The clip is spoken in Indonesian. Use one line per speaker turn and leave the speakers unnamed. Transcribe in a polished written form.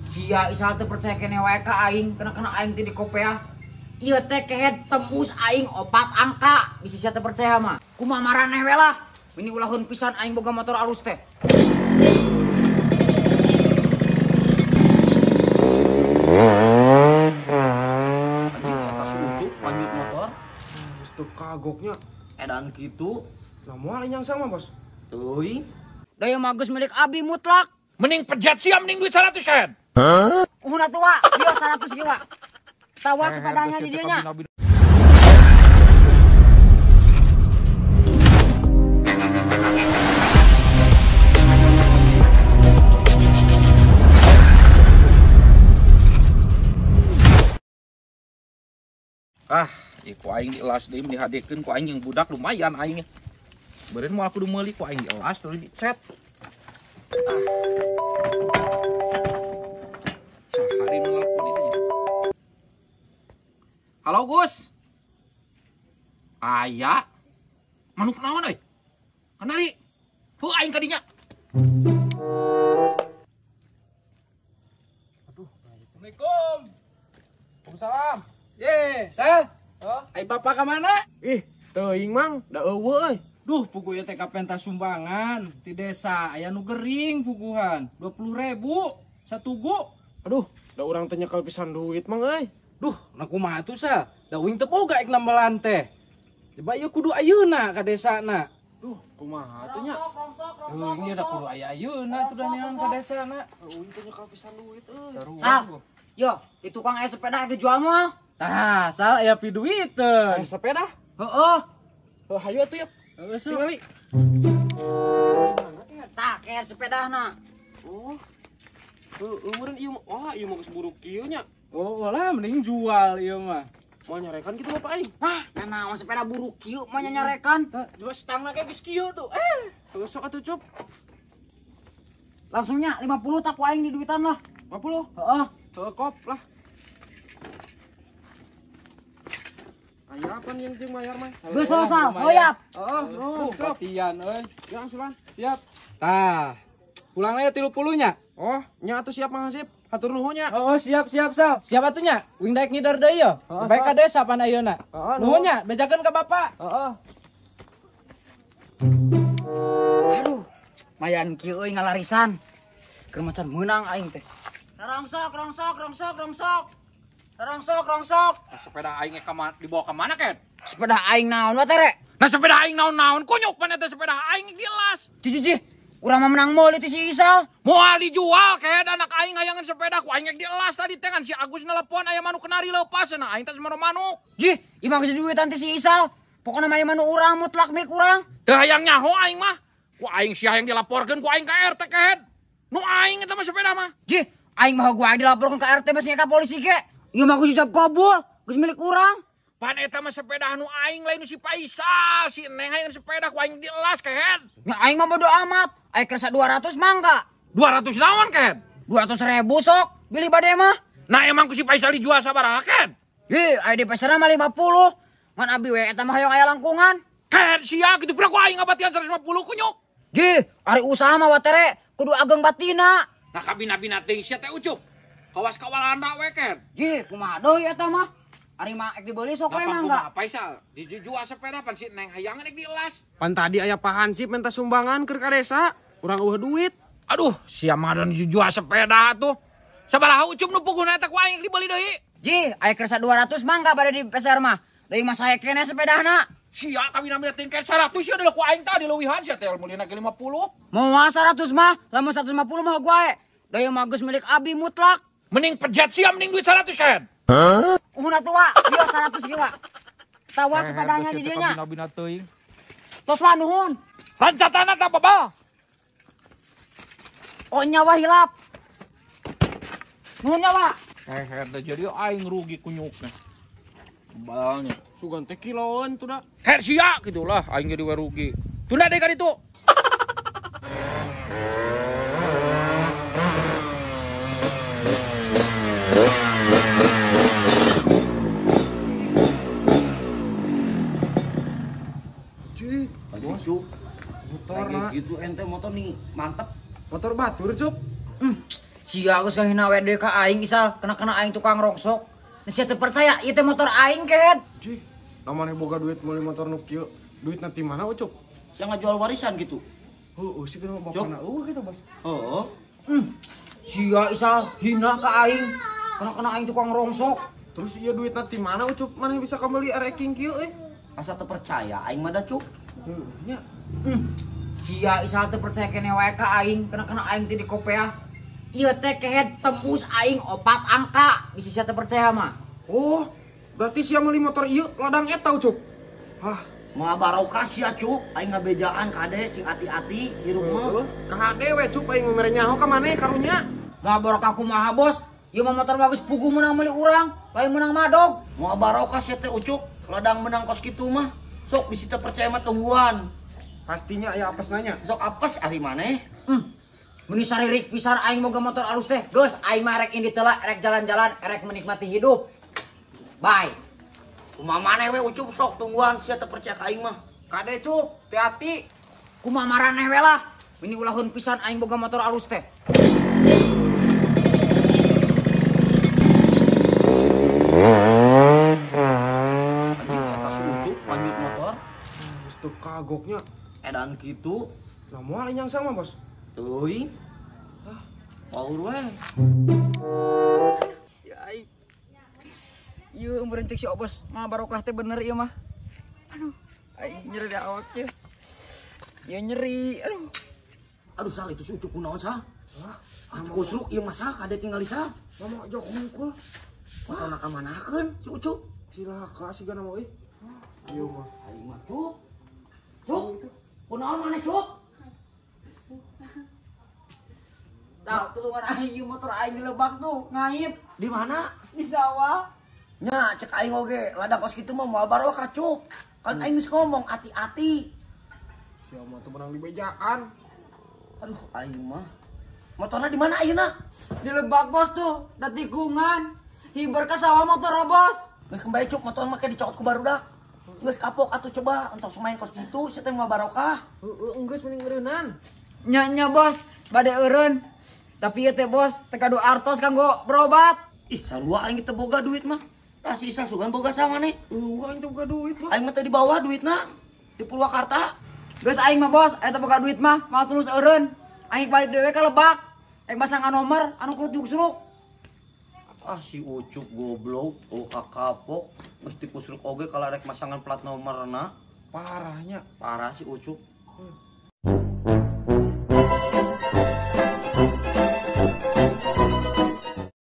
Sia isal teu percaya kene wae ka aing, kena aing teh di kopea. Ieu teh kehet tembus aing 4 angka. Bisa sia teu percaya mah. Kumaha maraneh we lah. Ini ulahkeun pisan aing boga motor alus teh. Lanjut motor.
Itu kagoknya
Edan gitu.
nah moal yang sama bos.
Teuing.
Daya magus milik Abi mutlak.
Mending pejat siam mending duit 100 kan.
Uhuna tua, dia 100 jiwa. Tawa sepedanya di dianya.
Ku aing dielas deui dihadekeun ku aing yang budak lumayan aing. Beureun moal kudu meuli ku aing dielas terus diset. Sahari moal ku dinya. Halo Gus. Aya. Manuk naon euy? Kenali. Hu aing ka dinya. Assalamualaikum. Waalaikumsalam. Ye, Sal. Ai bapak ka mana?
Ih, teuing mang, da eueuh euy.
Duh, pugu ieu teh ka pentas sumbangan di desa aya nu gering puguhan. 20.000 satugu.
Aduh, da urang teh nyekel pisan duit mang euy.
Duh, na kumaha tuh Sal? Da uing teu boga ek nambalan teh. Coba ieu kudu ayeuna ka desana.
Duh, kumaha atuh nya?
Uing ieu da kudu aya ayeuna tuh da neangan ka desana.
Uing teh nyekel pisan duit euy.
Sal, yo, di tukang es sepeda dijual mah.
Tah, Sal aya pi duiteun.
Sepeda?
Heeh.
Oh, hayu atuh ya.
Heeh, Sal.
Tingali.
Tah, kayak sepedana.
Oh. Umuran ieu wah, ieu mah geus buruk kieu nya.
Oh, lah mending jual ieu mah.
Mau nyarekan gitu Bapak aing.
Hah, kana sepeda buruk kieu mah nyarekan.
Dua stangna kayak geus kieu tuh.
Terus sok atuh cup.
Langsungnya 50 tak ku aing di duitan lah.
50.
Heeh.
Sekop lah. Aya apa yang jeung bayar mah?
Geus Sal, hoyap.
Heeh, cup.
Latihan euy.
Ya angsuran.
Siap. Tah. Pulangnya 30 nya.
Oh, nya atuh siap Mang Hasip. Hatur nuhun nya.
Oh, siap Sal. Siap atunya. Wing daek ngidar deui yo. Baik ka desa pan ayeuna. Nuhun nya, bejakeun ka bapak.
Heeh.
Aduh, mayan kieu euy ngalarisan. Keur macan meunang aing teh. Rongsok.
Nah, sepeda aing dibawa ka mana, Ken?
Sepeda aing naon wae tere?
Nah, sepeda aing naon-naon kunyuk pan eta sepeda aing jelas.
Cih. Urang mah menang meuli ti si Isal.
Moal dijual ke anak aing hayangan sepeda ku aing dielas tadi teh kan si Agus nelpon aya manuk kenari leupas cenah aing teh semono manuk.
Jih, imah geus duitan ti si Isal. Pokona mah manu urang mutlak milik urang.
Teu hayang nyaho aing mah. Ku aing sia yang dilaporkeun ku aing ka RT kehed. Nu aing eta mah sepeda mah.
Jih, aing mah gua dilaporkeun ka RT masih ka polisi ke. Ieu mah geus ucap kabul, geus milik urang.
Pan eta mah sepeda nu aing lain si Faisal, si Neng hayang sepeda ku aing dielas kehed.
Ya aing mah bodo amat. Aing kersa 200 mangga.
200 naon kehed?
200.000 sok. Beli bade mah.
Nah emang ku si Faisal dijual sabaraha kehed?
Ih, aya di pasarna mah 50. Ngan abi we eta mah hoyong aya langkungan.
Kehed sia kitu pira ku aing ngabatian 150 kunyuk.
Jih, ari usaha mah watere kudu ageng batina.
Nah kabina-bina teuing sia teh ucuk. Kawas kawalanda we kehed.
Jih, kumaha deui eta mah? Ari mah ek dibeli sok we mangga.
Faisal dijual sepeda pan si Neng hayangan ek dielas.
Pan tadi aya Pak Hansip minta sumbangan keur ka desa. Urang eueuh duit.
Aduh, sia mah dan dijual sepeda tuh. Sabaraha ucuk nu puguna eta ku aing dibeli deui.
Jih, aya kersa 200 mangga bade di pasar mah. Deui mah sae kene sepedana.
Sia kabina-bina tingkat 100 sia adalah ku aing tadi leuwihan sia teh mulina ke 50.
Mau 100 mah, lamun 150 mah gua we. Deui mah geus milik Abi mutlak.
Mending pejat sia mending duit 100 kan.
Uhuna tua, dia 100 jiwa. Tawa sepedanya di dianya.
Kabina-bina teuing.
Tos mah nuhun.
Rancatana tah babal.
Oh nyawa hilap. Nuhun nyawa.
Teh jadi aing rugi kunyukna. Balnya.
Sugan teh kiloan tuh da.
Her sia gitulah aing jadi we rugi. Tunda deui ka ditu.
Motor kayak gitu ente motor nih mantep.
Motor batur cup.
Sia geus ngahina WD ka aing isal kena aing tukang rongsok. Nah sia teu percaya ieu teh motor aing kehead.
Ji, namanya boga duit meuli motor nu kieu. Duit nanti mana ucup?
Saya ngajual warisan gitu.
Heeh, sih kena bapana gitu, Bos.
Oh,
Sia isal hina ka aing kena aing tukang rongsok.
Terus iya duit nanti mana ucup? Mana bisa kembali ereking kieu
asa teu percaya aing mah da cuk.
Heeh, nya.
Sia isal teu percaya keneh wae ka aing kena aing teh di kopea. Ieu teh kehead tembus aing 4 angka. Bisa sia teu percaya mah.
Oh, berarti sia meuli motor ieu ladang eta ucup. Hah,
Moal barokah sia cuk, aing ngabejaan kade cing ati-ati di rumah.
KHD we cup aing mere nyaho ka maneh karunya.
Moal barokah kumaha bos? Ieu mah motor bagus pugu menang meuli urang, lain menang madog.
Moal barokah sia teh ucuk, ladang menang kos kitu mah. Sok bisi teu percaya mah tungguan.
Pastinya aya apes nanya.
Sok apes ari maneh.
Meni saririk pisan aing boga motor alus teh. Geus aing mah rek indi teula, rek jalan-jalan, rek menikmati hidup. Bye.
Kumaha maneh we ucup sok tungguan sia teu percaya ka aing mah.
Kade cup, hati-hati.
Kumaha maraneh we lah. Meni ulahun pisan aing boga motor alus teh.
Eta si ucup lanjut motor.
Geus teu kagoknya.
Edan kitu.
Lah moal yang sama, Bos.
Teuing. Paur we.
Ya aing. Ieu umeureun cek si Obos, mah barokah teh bener ieu mah. Aduh, aing nyeri di awak ieu. Ieu nyeri, aduh.
Aduh sal itu si ucup kunaon sal? Atuh kusruk ieu mah sal kade tinggal sal.
Mama jok mukul.
Motorna ka manakeun si ucup?
Cilaka sih gana mah euy. Ieu mah.
Aing mah cuk. Cuk. Kunaon maneh cuk?
Tah, tulungan aing ieu motor aing di lebak tuh, ngaib
Di mana?
di sawah.
Nya cek aing oge ladang kos kitu mah moal barokah cuk. Kan aing geus ngomong hati-hati.
Sia mah teu menang di bejaan.
Aduh aing mah. Motorna di mana ayeuna?
Di lebak bos tuh, da tikungan. Hiber ka sawah motor bos.
Geus kembali cuk motor mah ke dicokot ku barudak. Geus kapok atuh coba entos main kos kitu sia teh moal barokah.
Heeh, enggeus mending ngeureunnan.
Nya bos, bade eureun. Tapi ieu teh bos, teh kado artos kanggo berobat.
Ih sarua aing teu boga duit mah. Tah sisa sugan boga sama nih.
Aing teu boga duit mah.
Aing mah teu dibawa duitna di Purwakarta.
Geus aing mah bos, eta boga duit mah, mau tulus eureun. Aing balik dewe ka lebak. Aing masangan nomor anu kudu dikusruk.
Ah si ucup goblok, kapok, mesti kusruk oge kalau rek masangan plat nomorna.
Parahnya.
Parah si ucup.